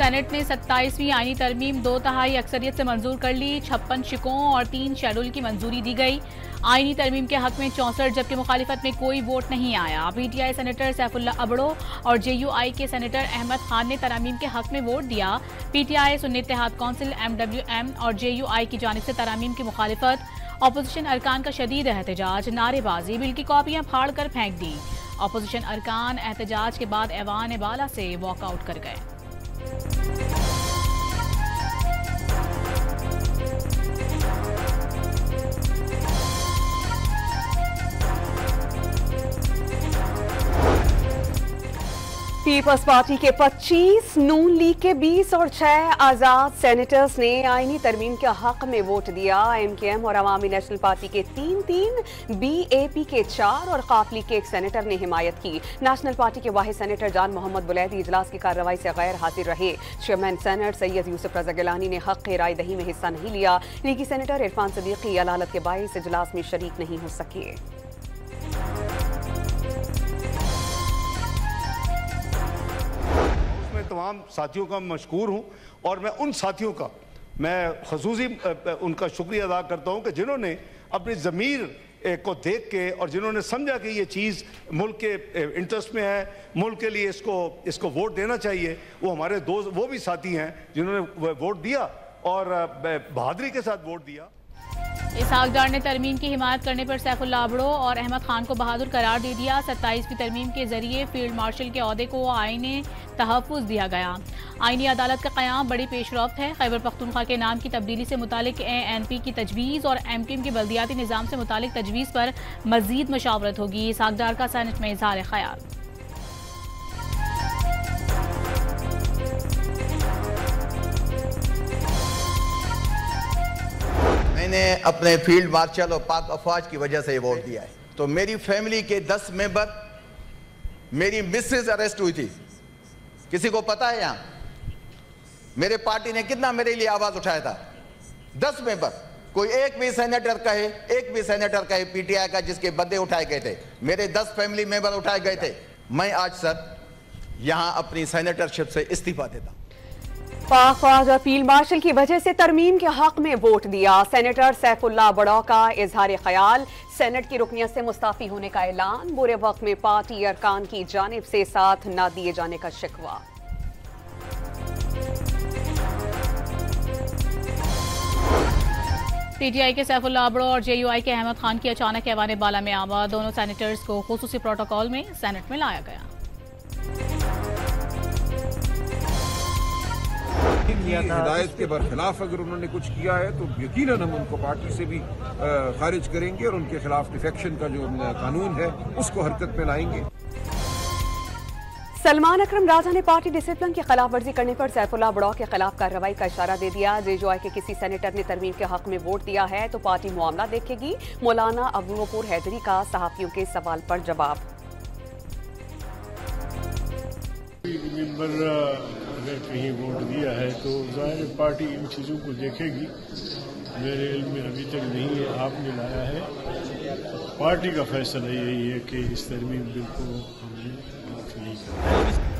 Senate ने 27वीं आईनी तरमीम 2/3 अक्सरियत से मंजूर कर ली। 56 शिकों और 3 शेड्यूल की मंजूरी दी गई। आईनी तरमीम के हक में 64 जबकि मुखालिफत में कोई वोट नहीं आया। PTI सेनेटर सैफुल्ला अबड़ो और JUI के सेनेटर अहमद खान ने तरामीम के हक में वोट दिया। PTI सुन्नी इत्तेहाद कौंसिल MWM और JUI की जानिब से तरामीम की मुखालिफत। अपोजिशन अरकान का शदीद एहतजाज, नारेबाजी, बिल की कॉपियां फाड़ कर फेंक दी। अपोजिशन अरकान एहतजाज के बाद ऐवान बाला से वॉकआउट कर गए। पीपल्स पार्टी के 25, नून लीग के 20 और 6 आजाद सेनेटर्स ने आईनी तरमीम के हक में वोट दिया। MKM और अवामी नेशनल पार्टी के 3, BAP के 4 और काफ लीग के 1 सेनेटर ने हिमायत की। नेशनल पार्टी के वाहिद सेनेटर जान मोहम्मद बुलैदी इजलास की कार्रवाई से गैर हाजिर रहे। चेयरमैन सेनेट सैयद यूसुफ रजा गिलानी ने हक राय दही में हिस्सा नहीं लिया। लीगी सेनेटर इरफान सदीकी अलालत के बाइस इजलास में शरीक नहीं हो सके। तमाम साथियों का मशकूर हूं और मैं उन साथियों का खसूसी उनका शुक्रिया अदा करता हूं कि जिन्होंने अपनी ज़मीर को देख के और जिन्होंने समझा कि ये चीज़ मुल्क के इंटरेस्ट में है, मुल्क के लिए इसको वोट देना चाहिए। वो हमारे दोस्त वो भी साथी हैं जिन्होंने वोट दिया और बहादुरी के साथ वोट दिया। इसहाक डार ने तरमीम की हिमायत करने पर सैफुल्ला अबड़ो और अहमद खान को बहादुर करार दे दिया। 27वीं तरमीम के जरिए फील्ड मार्शल के ओहदे को आईनी तहफ़्फ़ुज़ दिया गया। आईनी अदालत का क़याम बड़ी पेशरफ्त है। खैबर पख्तूनख्वा के नाम की तब्दीली से मुतालिक ANP की तजवीज़ और MKM के बल्दियाती निज़ाम से मुतालिक तजवीज़ पर मज़ीद मशावरत होगी। इसहाक डार का सेनेट में इज़हार ख्याल। मैंने अपने फील्ड मार्शल और पाक अफवाज की वजह से ये वोट दिया है। तो मेरी फैमिली के 10 मेंबर, मेरी मिसेज अरेस्ट हुई थी, किसी को पता है? यहाँ मेरे पार्टी ने कितना मेरे लिए आवाज उठाया था? 10 मेंबर। कोई एक भी सेनेटर कहे PTI का जिसके बदले उठाए गए थे, मेरे 10 फैमिली मेंबर उठाए गए थे। मैं आज सर यहाँ अपनी सेनेटरशिप से इस्तीफा देता। पाक फौज और फील्ड मार्शल की वजह से तरमीम के हक में वोट दिया। सेनेटर सैफुल्ला अबड़ो का इजहार ख्याल। सेनेट की रुकनियत से मुस्ताफी होने का ऐलान। बुरे वक्त में पार्टी अरकान की जानिब से साथ न दिए जाने का शिकवा। PTI के सैफुल्ला अबड़ो और JUI के अहमद खान की अचानक ऐवान बाला में आमद। दोनों सेनेटर्स को खुसूसी प्रोटोकॉल में सेनेट में लाया गया। हिदायत के बरखिलाफ अगर उन्होंने कुछ किया है तो यकीनन हम उनको पार्टी से भी खारिज करेंगे और उनके खिलाफ डिफेक्शन का जो कानून है उसको हरकत में लाएंगे। सलमान अकरम राजा ने पार्टी डिसिप्लिन की खिलाफ वर्जी करने पर सैफुल्ला अबड़ो के खिलाफ कार्रवाई का इशारा दे दिया। JUI के किसी सेनेटर ने तरमीम के हक में वोट दिया है तो पार्टी मामला देखेगी। मौलाना अबूबकर हैदरी का सहाफियों के सवाल पर जवाब। अगर कहीं वोट दिया है तो ज़ाहिर पार्टी इन चीज़ों को देखेगी। मेरे इल्म में अभी तक नहीं है, आपने लाया है। पार्टी का फैसला यही है कि इस तरमीम बिल को हमने माफ़ नहीं किया।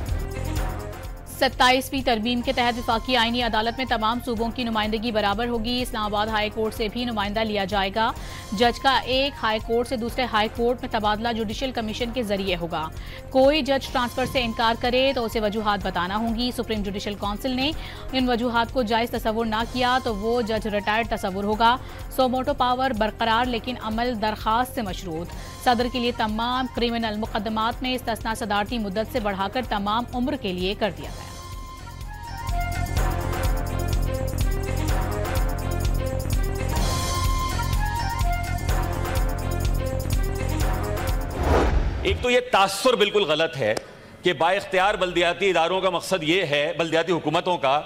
27वीं तरमीम के तहत वफाकी आईनी अदालत में तमाम सूबों की नुमाइंदगी बराबर होगी। इस्लामाबाद हाई कोर्ट से भी नुमाइंदा लिया जाएगा। जज का एक हाई कोर्ट से दूसरे हाई कोर्ट में तबादला जुडिशल कमीशन के जरिए होगा। कोई जज ट्रांसफर से इनकार करे तो उसे वजूहात बताना होंगी। सुप्रीम जुडिशल काउंसिल ने इन वजूहात को जायज़ तस्वुर ना किया तो वो जज रिटायर्ड तस्वुर होगा। सोमोटो पावर बरकरार लेकिन अमल दरखास्त से मशरूत। सदर के लिए तमाम क्रिमिनल मुकदमात में इस्तिस्ना सदारती मुद्दत से बढ़ाकर तमाम उम्र के लिए कर दिया गया। एक तो ये तासुर बिल्कुल गलत है कि बाइख्तियार बल्दियाती इदारों का मकसद ये है, बल्दियाती हुकूमतों का,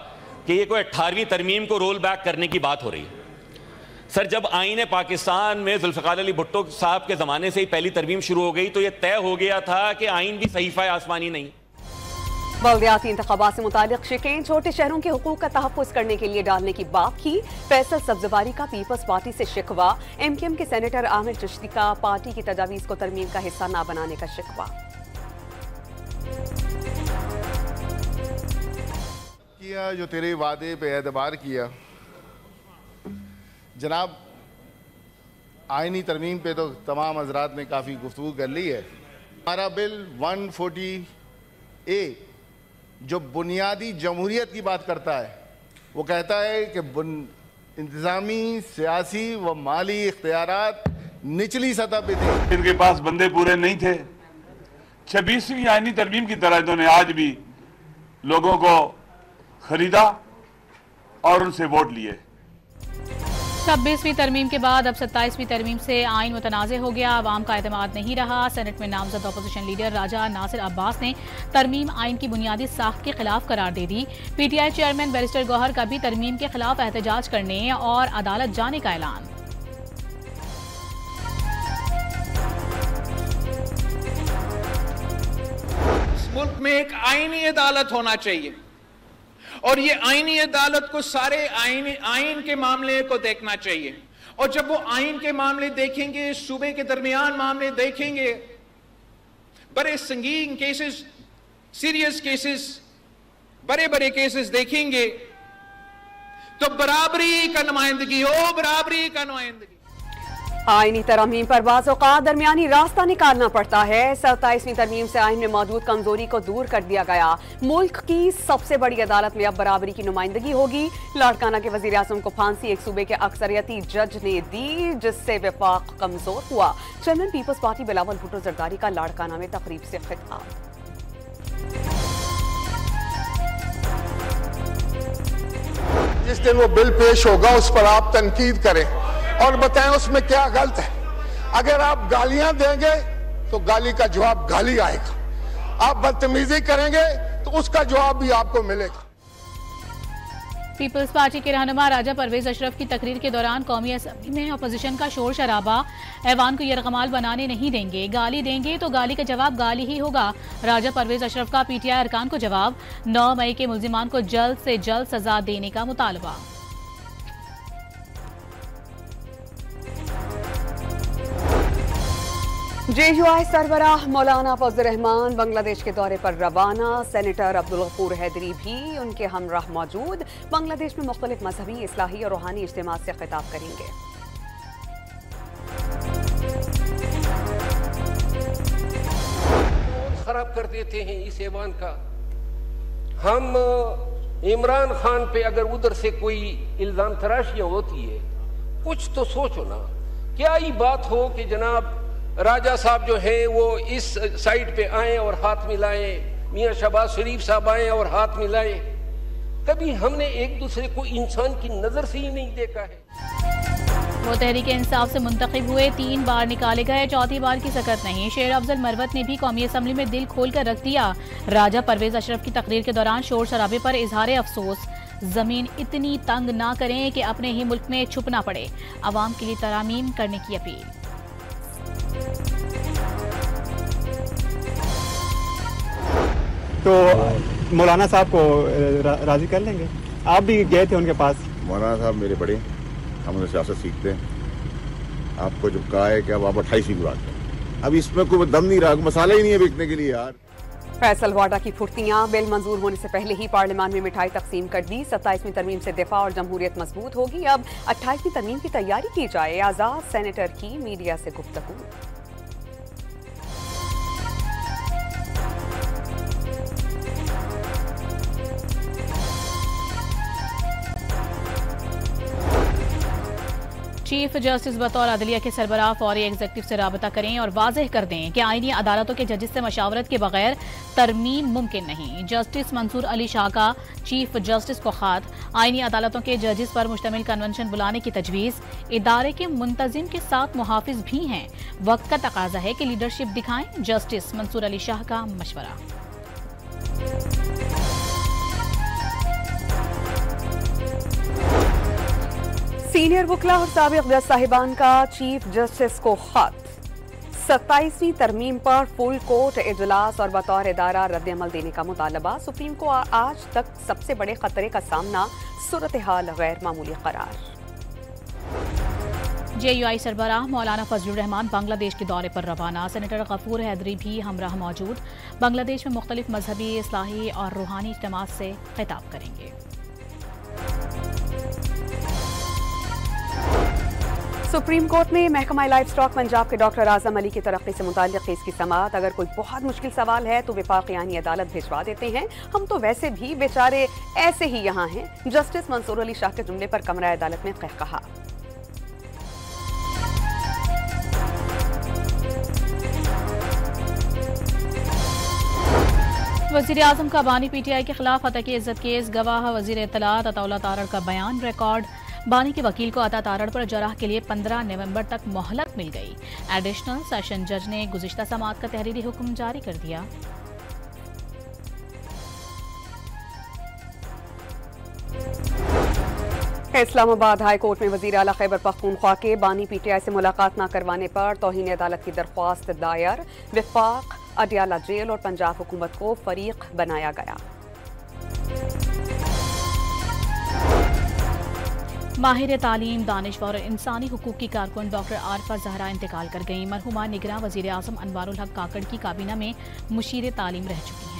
कि ये कोई 18वीं तरमीम को रोल बैक करने की बात हो रही है। सर, जब आईन पाकिस्तान में जुल्फ़िकार अली भुट्टो साहब के ज़माने से ही पहली तरमीम शुरू हो गई तो यह तय हो गया था कि आईन भी सहीफ़ा आसमानी नहीं। बल्दियाती इंतखाबात से मुतालिक शिकायत छोटे शहरों के हुकूक का तहफ़्फ़ुज़ करने के लिए डालने की बात की। फैसल सब्ज़वारी का पीपल्स पार्टी से शिकवा। MKM के सेनेटर आमिर चिश्ती का पार्टी की तजावीज़ को तरमीम का हिस्सा न बनाने का शिकवा। किया जो तेरे वादे पे एतबार किया। जनाब, आईनी तरमीम पे तो तमाम हजरात ने काफ़ी गुफ्तगू कर ली है। हमारा बिल 140A जो बुनियादी जमहूरियत की बात करता है, वो कहता है कि इंतज़ामी, सियासी व माली इख्तियारात निचली सतह पे थे। इनके पास बंदे पूरे नहीं थे। 26वीं आईनी तरमीम की तरह इन्होंने आज भी लोगों को खरीदा और उनसे वोट लिए। 26वीं तरमीम के बाद अब 27वीं तरमीम से आइन मुतनाज़े हो गया। आवाम का एतमाद नहीं रहा। सेनेट में नामजद अपोजिशन लीडर राजा नासिर अब्बास ने तरमीम आइन की बुनियादी साख्त के खिलाफ करार दे दी। PTI चेयरमैन बैरिस्टर गौहर का भी तरमीम के खिलाफ एहतजाज करने और अदालत जाने का ऐलान। मुल्क में एक आईनी अदालत होना चाहिए और ये आईनी अदालत को सारे आइन के मामले को देखना चाहिए। और जब वो आइन के मामले देखेंगे, सूबे के दरमियान मामले देखेंगे, बड़े संगीन केसेस, सीरियस केसेस, बड़े बड़े केसेस देखेंगे, तो बराबरी का नुमाइंदगी हो, बराबरी का नुमाइंदगी। आईनी तरमीम पर बाज़ औक़ात दरमियानी रास्ता निकालना पड़ता है। 27वीं तरमीम से आइन में मौजूद कमजोरी को दूर कर दिया गया। मुल्क की सबसे बड़ी अदालत में अब बराबरी की नुमाइंदगी होगी। लाड़काना के वज़ीर आज़म को फांसी एक सूबे के अक्सरियती जज ने दी, जिससे वफाक कमजोर हुआ। चेयरमैन पीपल्स पार्टी बिलावल भुट्टो जरदारी का लाड़काना में तकरीब से खिताब। जिस दिन वो बिल पेश होगा उस पर आप तनकीद करें और बताएं उसमें क्या गलत है। अगर आप गालियां देंगे तो गाली का जवाब गाली आएगा, आप बदतमीजी करेंगे तो उसका जवाब भी आपको मिलेगा। पीपल्स पार्टी के रहनुमा राजा परवेज अशरफ की तकरीर के दौरान कौमी असम्बली में अपोजिशन का शोर शराबा। ऐवान को यरगमाल बनाने नहीं देंगे, गाली देंगे तो गाली का जवाब गाली ही होगा। राजा परवेज अशरफ का PTI अरकान को जवाब। 9 मई के मुल्जिमान को जल्द से जल्द सजा देने का मुतालबा। JUI सरबराह मौलाना फजल रहमान बांग्लादेश के दौरे पर रवाना। सेनेटर अब्दुल गफूर हैदरी भी उनके हमराह मौजूद। बांग्लादेश में मुख्तलिफ मजहबी, इस्लाही और रूहानी इज्तिमात से खिताब करेंगे। खराब कर देते हैं इस ऐवान का। हम इमरान खान पे अगर उधर से कोई इल्जाम तराशियां होती है, कुछ तो सोचो ना। क्या ये बात हो कि जनाब राजा साहब जो हैं वो इस साइड पे आए और हाथ मिलाएं, मियां शहबाज शरीफ साहब आए और हाथ मिलाएं। कभी हमने एक दूसरे को इंसान की नजर से ही नहीं देखा है। वो तहरीक इंसाफ से मुंतखब हुए, 3 बार निकाले गए, 4थी बार की सकत नहीं। शेर अफजल मरवत ने भी कौमी असम्बली में दिल खोल कर रख दिया। राजा परवेज अशरफ की तकरीर के दौरान शोर शराबे पर इजहार अफसोस। जमीन इतनी तंग ना करें कि अपने ही मुल्क में छुपना पड़े। अवाम के लिए तरामीम करने की अपील। तो मौलाना साहब को राजी कर लेंगे। आप भी गए थे उनके पास। मौलाना साहब मेरे बड़े, हम उन्हें सियासत सीखते हैं। आपको जब कहा है कि अब आप 28वीं की बात करें, अब इसमें कोई दम नहीं रहा, मसाला ही नहीं है बिकने के लिए यार। फैसल वाडा की फुर्तियां। बिल मंजूर होने से पहले ही पार्लियामान में मिठाई तकसीम कर दी। 27वीं तरमीम से दिफा और जमहूरियत मजबूत होगी। अब 28वीं तरमीम की तैयारी की जाए। आजाद सेनेटर की मीडिया से गुफ्तगू। चीफ जस्टिस बतौर अदलिया के सरबराह फौरी एग्जीक्यूटिव से राबता करें और वाज़ेह कर दें कि आईनी अदालतों के जजेस से मशावरत के बगैर तरमीम मुमकिन नहीं। जस्टिस मंसूर अली शाह का चीफ जस्टिस को खात। आईनी अदालतों के जजेस पर मुश्तमिल कन्वेंशन बुलाने की तजवीज़। इदारे के मुंतजिम के साथ मुहाफिज भी हैं। वक्त का तकाजा है कि लीडरशिप दिखाएं। जस्टिस मंसूर अली शाह का मशवरा। सीनियर वकला और साबिक जज साहिबान का चीफ जस्टिस को खत। 27वीं तरमीम पर फुल कोर्ट इजलास और बतौर इदारा रद्द-ए-अमल देने का मुतालबा। सुप्रीम को आज तक सबसे बड़े खतरे का सामना, सूरत हाल गैर मामूली करार। JUI सरबराह मौलाना फजलुर रहमान बांग्लादेश के दौरे पर रवाना। सेनेटर गफूर हैदरी भी हमराह मौजूद। बांग्लादेश में मुख्तलिफ मजहबी, इस्लाही और रूहानी इज्तिमा से खिताब करेंगे। सुप्रीम कोर्ट में महकमा लाइफ स्टॉक पंजाब के डॉक्टर आजम अली की तरक्की से मुताल्लिक केस की समाअत। अगर कोई बहुत मुश्किल सवाल है तो विफाकी आईनी अदालत भिजवा देते हैं, हम तो वैसे भी बेचारे ऐसे ही यहाँ हैं। जस्टिस मंसूर अली शाह के जुमले पर कमरा अदालत में कहा। वज़ीर आज़म का बानी PTI के खिलाफ हत्या की इज्जत केस। गवाह वज़ीर इत्तलात अताउल्लाह तारड़ का बयान रिकॉर्ड। बानी के वकील को अता तारड़ पर जराह के लिए 15 नवंबर तक मोहलत मिल गई। एडिशनल सेशन जज ने गुज़िश्ता समाअत का तहरीरी हुक्म जारी कर दिया। इस्लामाबाद हाई कोर्ट में वज़ीर आला खैबर पख्तूनख्वा के बानी PTI से मुलाकात न करवाने पर तौहीन अदालत की दरख्वास्त दायर। विफाक, अडियाला जेल और पंजाब हुकूमत को फरीक बनाया गया। माहिर तालीम, दानिश्वर और इंसानी हुकूक की कारकुन डॉक्टर आरफा जहरा इंतकाल कर गईं। मरहुमा निगरां वज़ीर आज़म अनवारुल हक काकड़ की काबीना में मुशीर तालीम रह चुकी हैं।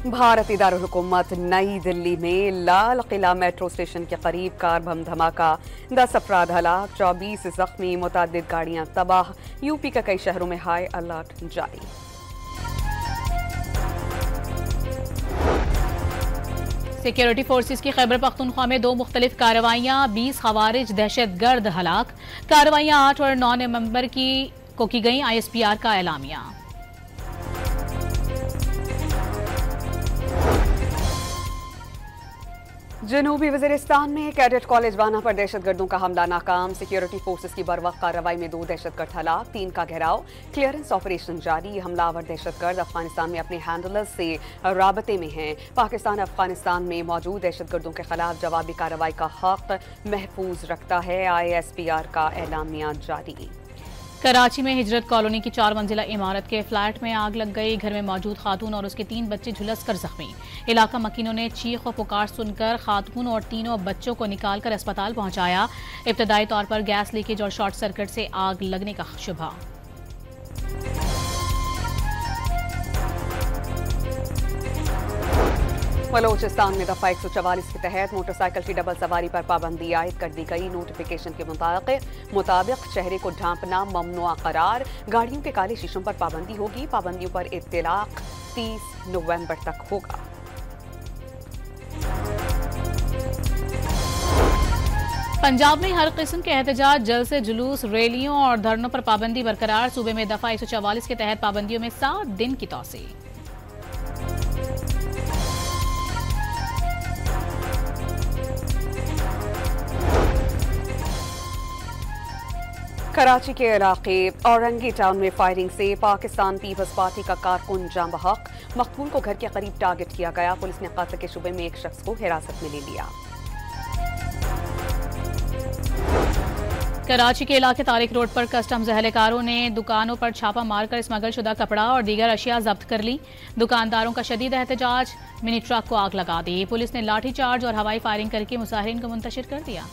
भारतीय दारुल हुकूमत नई दिल्ली में लाल किला मेट्रो स्टेशन के करीब कार बम धमाका। 10 अफराद हलाक, 24 जख्मी, मुतादिद गाड़ियां तबाह। यूपी के कई शहरों में हाई अलर्ट जारी। सिक्योरिटी फोर्सेस की खैबर पख्तूनख्वा में 2 मुख्तलिफ कार्रवाइयां। 20 खवारिज दहशतगर्द हलाक। कार्रवाइयां 8 और 9 नवंबर को की गई। ISPR का एलामिया। जनूबी वज़ीरिस्तान में कैडेट कॉलेज वाना पर दहशतगर्दों का हमला नाकाम। सिक्योरिटी फोर्सेस की बरवक्त कार्रवाई में 2 दहशतगर्द हलाक, 3 का घेराव। क्लियरेंस ऑपरेशन जारी। हमलावर दहशतगर्द अफगानिस्तान में अपने हैंडलर्स से राबते में हैं। पाकिस्तान अफगानिस्तान में मौजूद दहशतगर्दों के खिलाफ जवाबी कार्रवाई का हक महफूज रखता है। ISPR का एलामिया जारी। कराची में हिजरत कॉलोनी की 4 मंजिला इमारत के फ्लैट में आग लग गई। घर में मौजूद खातून और उसके 3 बच्चे झुलसकर जख्मी। इलाका मकीनों ने चीख और पुकार सुनकर खातून और तीनों बच्चों को निकालकर अस्पताल पहुंचाया। इब्तदाई तौर पर गैस लीकेज और शॉर्ट सर्किट से आग लगने का शुबा। बलोचिस्तान में दफा 144 के तहत मोटरसाइकिल की डबल सवारी पर पाबंदी आयद कर दी गई। नोटिफिकेशन के मुताबिक चेहरे को ढांपना ममनुआ करार। गाड़ियों के काले शीशों पर पाबंदी होगी। पाबंदियों पर इत्तलाक 30 नवंबर तक होगा। पंजाब में हर किस्म के एहतजाज, जलसे, जुलूस, रैलियों और धरनों पर पाबंदी बरकरार। सूबे में दफा 144 के तहत पाबंदियों में 7 दिन की तौसीह। कराची के इलाके औरंगी टाउन में फायरिंग से पाकिस्तान पीपल्स पार्टी का कारकुन जाम बहक। मकतूल को घर के करीब टारगेट किया गया। पुलिस ने कत्ल के शुबे में एक शख्स को हिरासत में ले लिया। कराची के इलाके तारिक रोड पर कस्टम्स एहलकारों ने दुकानों पर छापा मारकर स्मगल शुदा कपड़ा और दीगर अशिया जब्त कर ली। दुकानदारों का शदीद एहतजाज, मिनी ट्रक को आग लगा दी। पुलिस ने लाठी चार्ज और हवाई फायरिंग करके मुसाहिरीन को मुंतशिर कर दिया।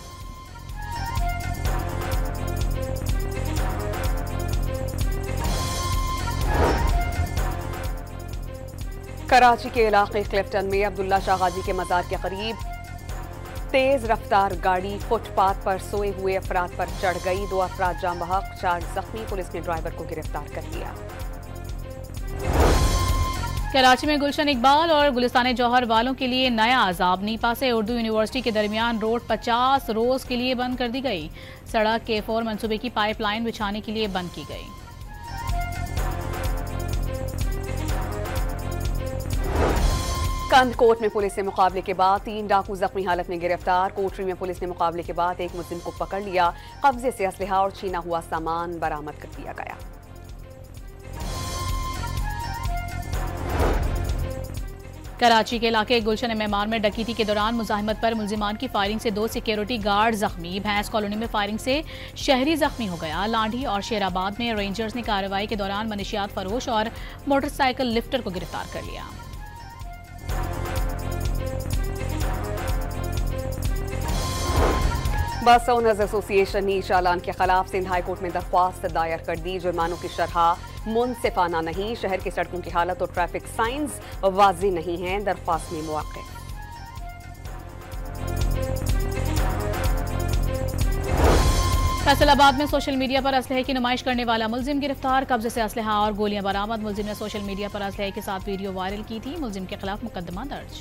कराची के इलाके क्लिफ्टन में अब्दुल्ला शाह गाजी के मजार के करीब तेज रफ्तार गाड़ी फुटपाथ पर सोए हुए अफराद पर चढ़ गई। 2 अफराद जाम बहक, 4 जख्मी। पुलिस ने ड्राइवर को गिरफ्तार कर लिया। कराची में गुलशन इकबाल और गुलिस्तान जौहर वालों के लिए नया अजाब। नीपा से उर्दू यूनिवर्सिटी के दरमियान रोड 50 रोज के लिए बंद कर दी गई। सड़क के 4 मंसूबे की पाइपलाइन बिछाने के लिए बंद की गई। कंदकोट में पुलिस से मुकाबले के बाद 3 डाकू जख्मी हालत में गिरफ्तार। कोटरी में पुलिस ने मुकाबले के बाद एक मुलजिम को पकड़ लिया। कब्जे से असलहा और छीना हुआ सामान बरामद कर दिया गया। कराची के इलाके गुलशन मेमार में डकैती के दौरान मुजाहिमत पर मुलजिमान की फायरिंग से 2 सिक्योरिटी गार्ड जख्मी। भैंस कॉलोनी में फायरिंग से शहरी जख्मी हो गया। लांढी और शेराबाद में रेंजर्स ने कार्रवाई के दौरान मनशियात फरोश और मोटरसाइकिल लिफ्टर को गिरफ्तार कर लिया। बस ओनर्स एसोसिएशन ने चालान के खिलाफ सिंध हाई कोर्ट में दरख्वास्त दायर कर दी। जुर्मानों की शरह मुनसिफाना नहीं, शहर की सड़कों की हालत और ट्रैफिक साइंस वाज़ी नहीं है। दरख्वास्त में मौक़िफ़। फैसलाबाद में सोशल मीडिया पर असलहे की नुमाइश करने वाला मुलजिम गिरफ्तार। कब्जे से असलहा और गोलियां बरामद। मुलजिम ने सोशल मीडिया पर असलहे के साथ वीडियो वायरल की थी। मुलजिम के खिलाफ मुकदमा दर्ज।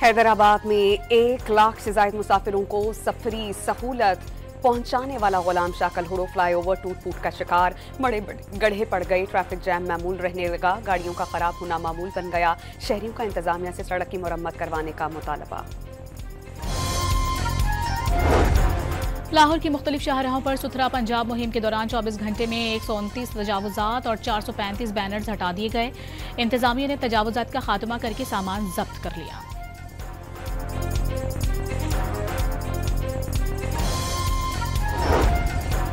हैदराबाद में 1 लाख से ज्यादा मुसाफिरों को सफरी सहूलत पहुंचाने वाला गुलाम शाह कल्हुड़ो फ्लाईओवर टूट फूट का शिकार। बड़े गड्ढे पड़ गए, ट्रैफिक जैम मामूल रहने लगा, गाड़ियों का खराब होना मामूल बन गया। शहरियों का इंतजामिया से सड़क की मुरम्मत करवाने का मुतालबा। लाहौर की मुख्तलिफ शाहराहों पर सुथरा पंजाब मुहिम के दौरान 24 घंटे में 129 तजावुजात और 435 बैनर्स हटा दिए गए। इंतजामिया ने तजावुजात का खात्मा करके सामान जब्त कर लिया।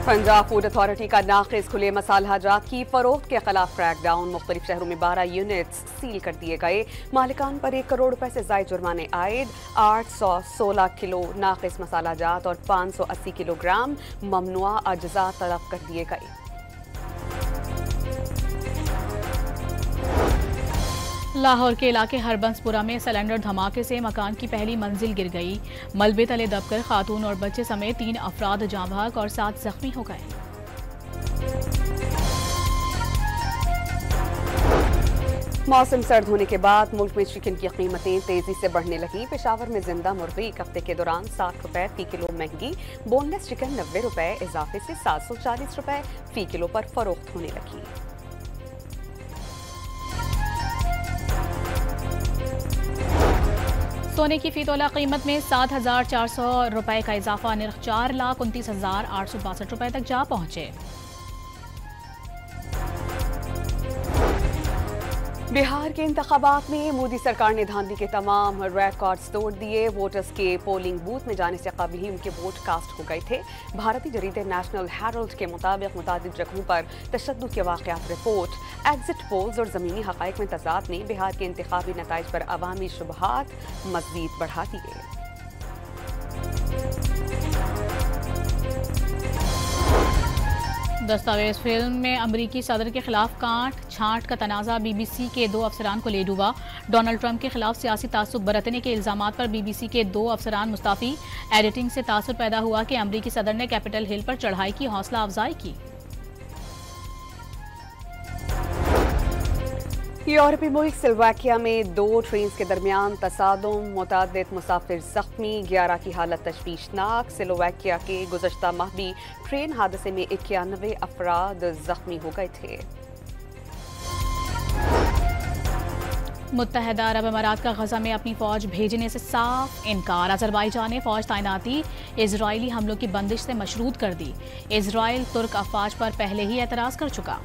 पंजाब फूड अथॉरिटी का नाक़िस खुले मसाला जात की फरोख्त के खिलाफ क्रैकडाउन। मुख्तलिफ शहरों में 12 यूनिट्स सील कर दिए गए। मालिकान पर 1 करोड़ रुपए से ज़ायद जुर्माने आयद। 816 किलो नाक़िस मसाला जात और 580 किलोग्राम ममनुआ अज्जा तलब कर दिए गए। लाहौर के इलाके हरबंसपुरा में सिलेंडर धमाके से मकान की पहली मंजिल गिर गई। मलबे तले दबकर खातून और बच्चे समेत 3 अफराद जाँ बहक और 7 जख्मी हो गए। मौसम सर्द होने के बाद मुल्क में चिकन की कीमतें तेजी से बढ़ने लगी। पेशावर में जिंदा मुर्गी एक हफ्ते के दौरान 60 रुपए फी किलो महंगी। बोनलेस चिकन 90 रुपए इजाफे से 740 रुपए फी किलो पर फरोख्त होने लगी। सोने की फी तोला कीमत में 7,400 रुपए का इजाफा। निर्ख 4,29,862 रुपए तक जा पहुंचे। बिहार के इंतखाबात में मोदी सरकार ने धांधली के तमाम रिकॉर्ड्स तोड़ दिए। वोटर्स के पोलिंग बूथ में जाने से कबल ही उनके वोट कास्ट हो गए थे। भारतीय जरीदे नेशनल हेरल्ड के मुताबिक मुतादिद जगहों पर तशद्दुद के वाक़यात रिपोर्ट, एग्जिट पोल्स और ज़मीनी हक़ाइक़ में तज़ाद ने बिहार के इंतखाबी नताइज पर अवामी शुबहात मज़ीद बढ़ा दिए। दस्तावेज फिल्म में अमरीकी सदर के खिलाफ कांट छांट का तनाज़ा। बीबीसी के 2 अफसरान को ले डूबा। डोनाल्ड ट्रंप के खिलाफ सियासी तासुब बरतने के इल्जामात पर बीबीसी के 2 अफसरान मुस्ताफ़ी। एडिटिंग से तासुर पैदा हुआ कि अमरीकी सदर ने कैपिटल हिल पर चढ़ाई की हौसला अफजाई की। यूरोपीय मुल्क स्लोवाकिया में 2 ट्रेन के दरमियान तसादुम, मुतादिद मुसाफिर जख्मी, 11 की हालत तशवीशनाक। स्लोवाकिया के गुज़श्ता माह भी ट्रेन हादसे में 91 अफराद जख्मी हो गए थे। मुत्तहदा अरब अमारात का गजा में अपनी फौज भेजने से साफ इनकार। अजरबैजान ने फौज तैनाती इजरायली हमलों की बंदिश से मशरूत कर दी। इजराइल तुर्क अफवाज पर पहले ही एतराज़ कर चुका।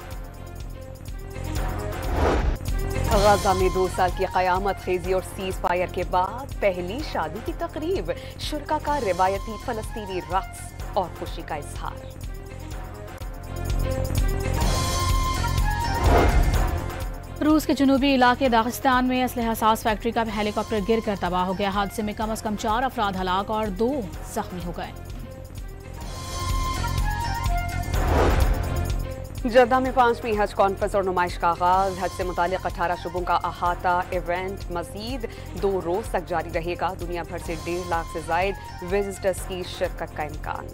गजा में 2 साल की क़यामत खेजी और सीज फायर के बाद पहली शादी की तकरीब। शुरका का रिवायती फलस्तीनी रक्स और खुशी का इजहार। रूस के जनूबी इलाके दागिस्तान में असलहा हसास फैक्ट्री का हेलीकॉप्टर गिर कर तबाह हो गया। हादसे में कम से कम 4 अफराद हलाक और 2 जख्मी हो गए। जद्दा में 5वीं हज कॉन्फ्रेंस और नुमाइश का आगाज। हज से मुतालिक 18 शुबों का अहाता। इवेंट मजीद 2 रोज तक जारी रहेगा। दुनिया भर से 1.5 लाख से जायद विजिटर्स की शिरकत का इम्कान।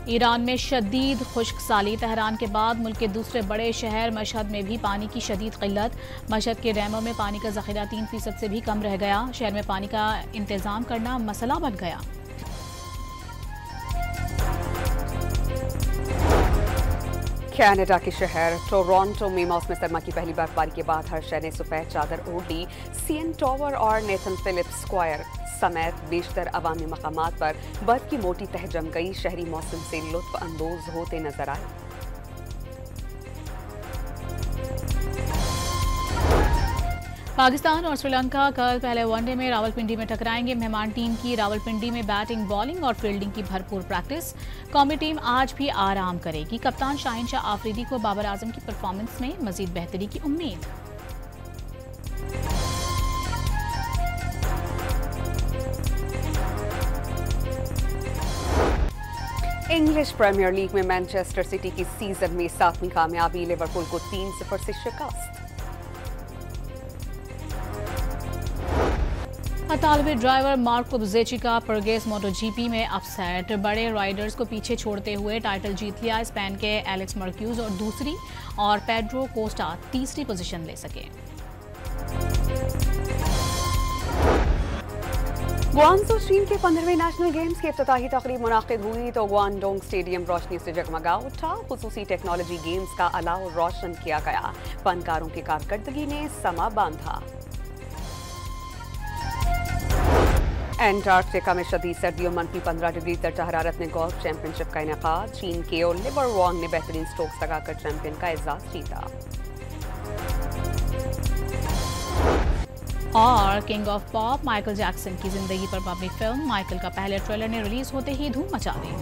ईरान में शदीद खुश्क साली। तहरान के बाद मुल्क के दूसरे बड़े शहर मशहद में भी पानी की शदीद किल्लत। मशहद के डैमों में पानी का ज़ख़ीरा 3% से भी कम रह गया। शहर में पानी का इंतज़ाम करना मसला बन गया। कनाडा के शहर टोरंटो में मौसम सरमा की पहली बर्फबारी के बाद हर शहर ने सफ़ेद चादर ओढ़ ली। सीएन टावर और नेथन फिलिप्स स्क्वायर समेत बेशतर अवामी मकामात पर बर्फ की मोटी तह जम गई। शहरी मौसम से लुत्फ अंदोज होते नजर आए। पाकिस्तान और श्रीलंका कल पहले वनडे में रावलपिंडी में टकराएंगे। मेहमान टीम की रावलपिंडी में बैटिंग, बॉलिंग और फील्डिंग की भरपूर प्रैक्टिस। कौमी टीम आज भी आराम करेगी। कप्तान शाहीन शाह आफरीदी को बाबर आजम की परफॉर्मेंस में मजीद बेहतरी की उम्मीद। इंग्लिश प्रीमियर लीग में मैनचेस्टर सिटी की सीजन में 7वीं कामयाबी, लिवरपूल को 3-0 से शिकस्त। अतालवी ड्राइवर मार्को बुजेची का परगेस मोटोजीपी में अपसेट। बड़े राइडर्स को पीछे छोड़ते हुए टाइटल जीत लिया। स्पेन के एलेक्स मर्क्यूज और दूसरी और पेड्रो कोस्टा तीसरी पोजीशन ले सके। ग्वांगझू चीन के 15वें नेशनल गेम्स की इफ्तिताही तकरीब मुनाकिद हुई तो ग्वानडोंग स्टेडियम रोशनी से जगमगा उठा। खुसूसी टेक्नोलॉजी गेम्स का अलाव रोशन किया गया। फनकारों की कारकर्दगी ने समा बांधा। एंटार्कटिका में शदीद सर्दियों -15 डिग्री दर्जा हरारत में गोल्फ चैंपियनशिप का इनेकाद। चीन के ओलिवर वांग ने बेहतरीन स्ट्रोक्स लगाकर चैंपियन का एजाज जीता। और king of pop Michael Jackson की जिंदगी पर मबनी फिल्म माइकल का पहले ट्रेलर ने रिलीज होते ही धूम मचा दी।